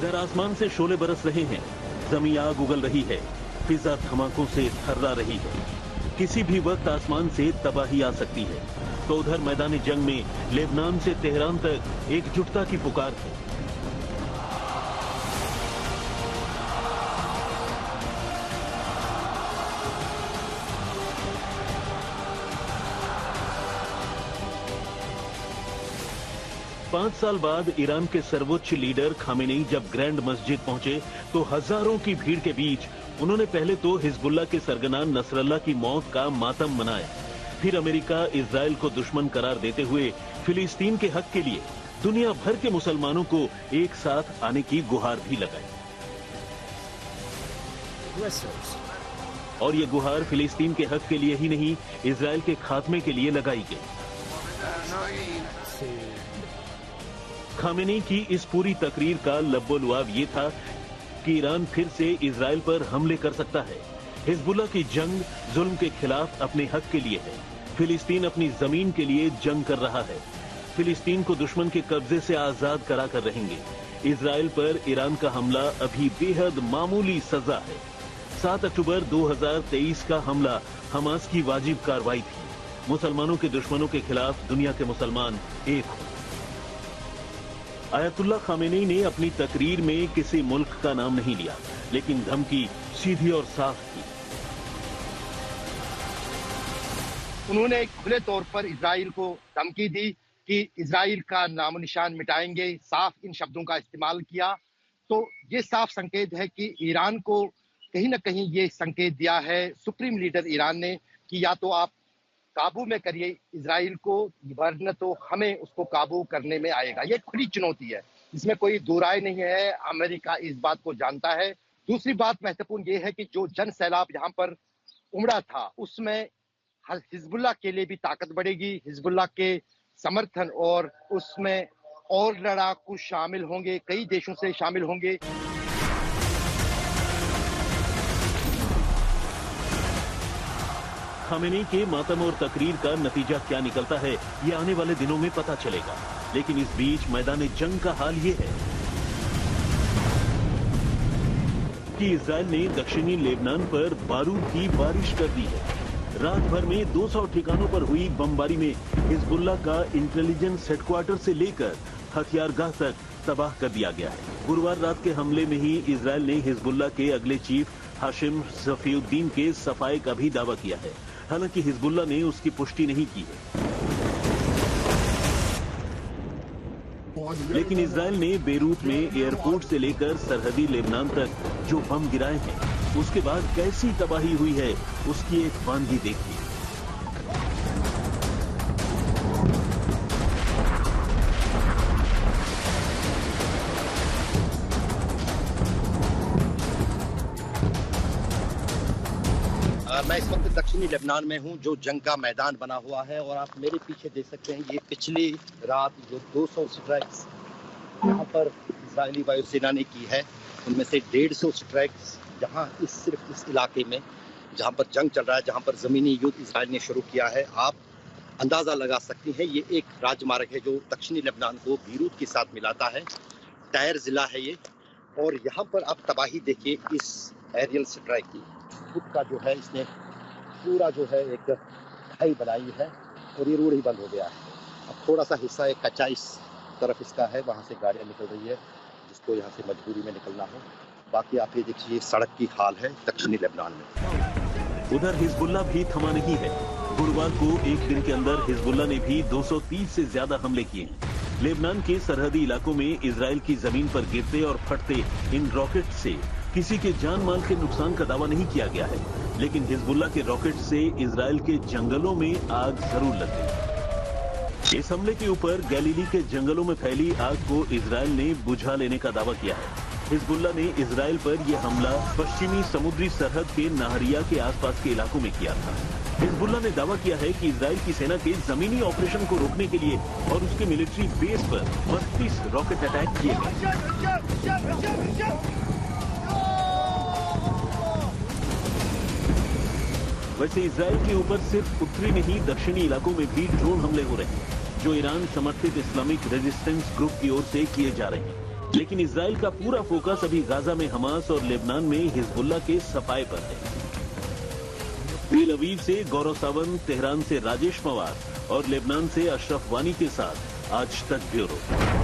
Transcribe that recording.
इधर आसमान से शोले बरस रहे हैं, जमीन आग उगल रही है, फिजा धमाकों से थर्रा रही है। किसी भी वक्त आसमान से तबाही आ सकती है। तो उधर मैदानी जंग में लेबनान से तेहरान तक एकजुटता की पुकार है। पांच साल बाद ईरान के सर्वोच्च लीडर खामेनेई जब ग्रैंड मस्जिद पहुंचे तो हजारों की भीड़ के बीच उन्होंने पहले तो हिजबुल्लाह के सरगना नसरल्लाह की मौत का मातम मनाया। फिर अमेरिका इजराइल को दुश्मन करार देते हुए फिलिस्तीन के हक के लिए दुनिया भर के मुसलमानों को एक साथ आने की गुहार भी लगाई। और ये गुहार फिलिस्तीन के हक के लिए ही नहीं, इजराइल के खात्मे के लिए लगाई गई। खामेनेई की इस पूरी तकरीर का लब्बो-लुआब ये था कि ईरान फिर से इजराइल पर हमले कर सकता है। हिजबुल्लाह की जंग जुल्म के खिलाफ अपने हक के लिए है। फिलिस्तीन अपनी जमीन के लिए जंग कर रहा है। फिलिस्तीन को दुश्मन के कब्जे से आजाद करा कर रहेंगे। इजराइल पर ईरान का हमला अभी बेहद मामूली सजा है। 7 अक्टूबर 2023 का हमला हमास की वाजिब कार्रवाई थी। मुसलमानों के दुश्मनों के खिलाफ दुनिया के मुसलमान एक हो। आयतुल्लाह खामेनेई ने अपनी तकरीर में किसी मुल्क का नाम नहीं लिया, लेकिन धमकी सीधी और साफ थी। उन्होंने खुले तौर पर इजराइल को धमकी दी कि इजराइल का नामो निशान मिटाएंगे। साफ इन शब्दों का इस्तेमाल किया। तो ये साफ संकेत है कि ईरान को कहीं ना कहीं ये संकेत दिया है सुप्रीम लीडर ईरान ने कि या तो आप काबू में करिए इजराइल को, वरना तो हमें उसको काबू करने में आएगा। ये खुली चुनौती है, इसमें कोई दो राय नहीं है। अमेरिका इस बात को जानता है। दूसरी बात महत्वपूर्ण ये है कि जो जन सैलाब यहाँ पर उमड़ा था उसमें हिजबुल्लाह के लिए भी ताकत बढ़ेगी। हिजबुल्लाह के समर्थन और उसमें और लड़ाकू शामिल होंगे, कई देशों से शामिल होंगे। खामेनेई के मातम और तकरीर का नतीजा क्या निकलता है, ये आने वाले दिनों में पता चलेगा। लेकिन इस बीच मैदान जंग का हाल ये है कि इजराइल ने दक्षिणी लेबनान पर बारूद की बारिश कर दी है। रात भर में 200 ठिकानों पर हुई बमबारी में हिजबुल्लाह का इंटेलिजेंस हेडक्वार्टर से लेकर हथियारगाह तक तबाह कर दिया गया है। गुरुवार रात के हमले में ही इजराइल ने हिजबुल्लाह के अगले चीफ हाशिम सफीउद्दीन के सफाए का भी दावा किया है। हालांकि हिजबुल्लाह ने उसकी पुष्टि नहीं की है। लेकिन इजराइल ने बेरूत में एयरपोर्ट से लेकर सरहदी लेबनान तक जो बम गिराए हैं, उसके बाद कैसी तबाही हुई है उसकी एक वानगी देखिए। मैं इस वक्त दक्षिणी लेबनान में हूं, जो जंग का मैदान बना हुआ है। और आप मेरे पीछे देख सकते हैं, ये पिछली रात जो 200 स्ट्राइक्स यहाँ पर इजरायली वायुसेना ने की है, उनमें से 150 स्ट्राइक्स यहाँ सिर्फ इस इलाके में जहाँ पर जंग चल रहा है, जहाँ पर ज़मीनी युद्ध इजराइल ने शुरू किया है। आप अंदाज़ा लगा सकती हैं, ये एक राजमार्ग है जो दक्षिणी लेबनान को बीरूत के साथ मिलाता है। टायर ज़िला है ये। और यहाँ पर आप तबाही देखिए इस एरियल स्ट्राइक की। खुद का जो है इसने पूरा जो है एक खाई बनाई है और ये रोड ही बंद हो गया है। अब थोड़ा सा हिस्सा एक कच्चा इस तरफ इसका है, वहाँ से गाड़ियाँ निकल रही है जिसको यहाँ से मजबूरी में निकलना हो। बाकी आप ये देखिए सड़क की हाल है दक्षिणी लेबनान में। उधर हिजबुल्लाह भी थमा नहीं है। गुरुवार को एक दिन के अंदर हिजबुल्लाह ने भी 230 से ज्यादा हमले किए हैं। लेबनान के सरहदी इलाकों में इजराइल की जमीन पर गिरते और फटते इन रॉकेट से किसी के जान माल के नुकसान का दावा नहीं किया गया है, लेकिन हिजबुल्लाह के रॉकेट से इजराइल के जंगलों में आग जरूर लग गई। इस हमले के ऊपर गैलीली के जंगलों में फैली आग को इजराइल ने बुझा लेने का दावा किया है। हिजबुल्लाह ने इजराइल पर यह हमला पश्चिमी समुद्री सरहद के नाहरिया के आसपास के इलाकों में किया था। हिजबुल्लाह ने दावा किया है कि इजराइल की सेना के जमीनी ऑपरेशन को रोकने के लिए और उसके मिलिट्री बेस पर 32 रॉकेट अटैक किए गए। वैसे इजराइल के ऊपर सिर्फ उत्तरी नहीं, दक्षिणी इलाकों में भी ड्रोन हमले हो रहे हैं, जो ईरान समर्थित इस्लामिक रेजिस्टेंस ग्रुप की ओर से किए जा रहे हैं। लेकिन इजराइल का पूरा फोकस अभी गाजा में हमास और लेबनान में हिजबुल्लाह के सफाए पर है। तेल अवीव से गौरव सावंत, तेहरान से राजेश पवार और लेबनान से अशरफ वानी के साथ आज तक ब्यूरो।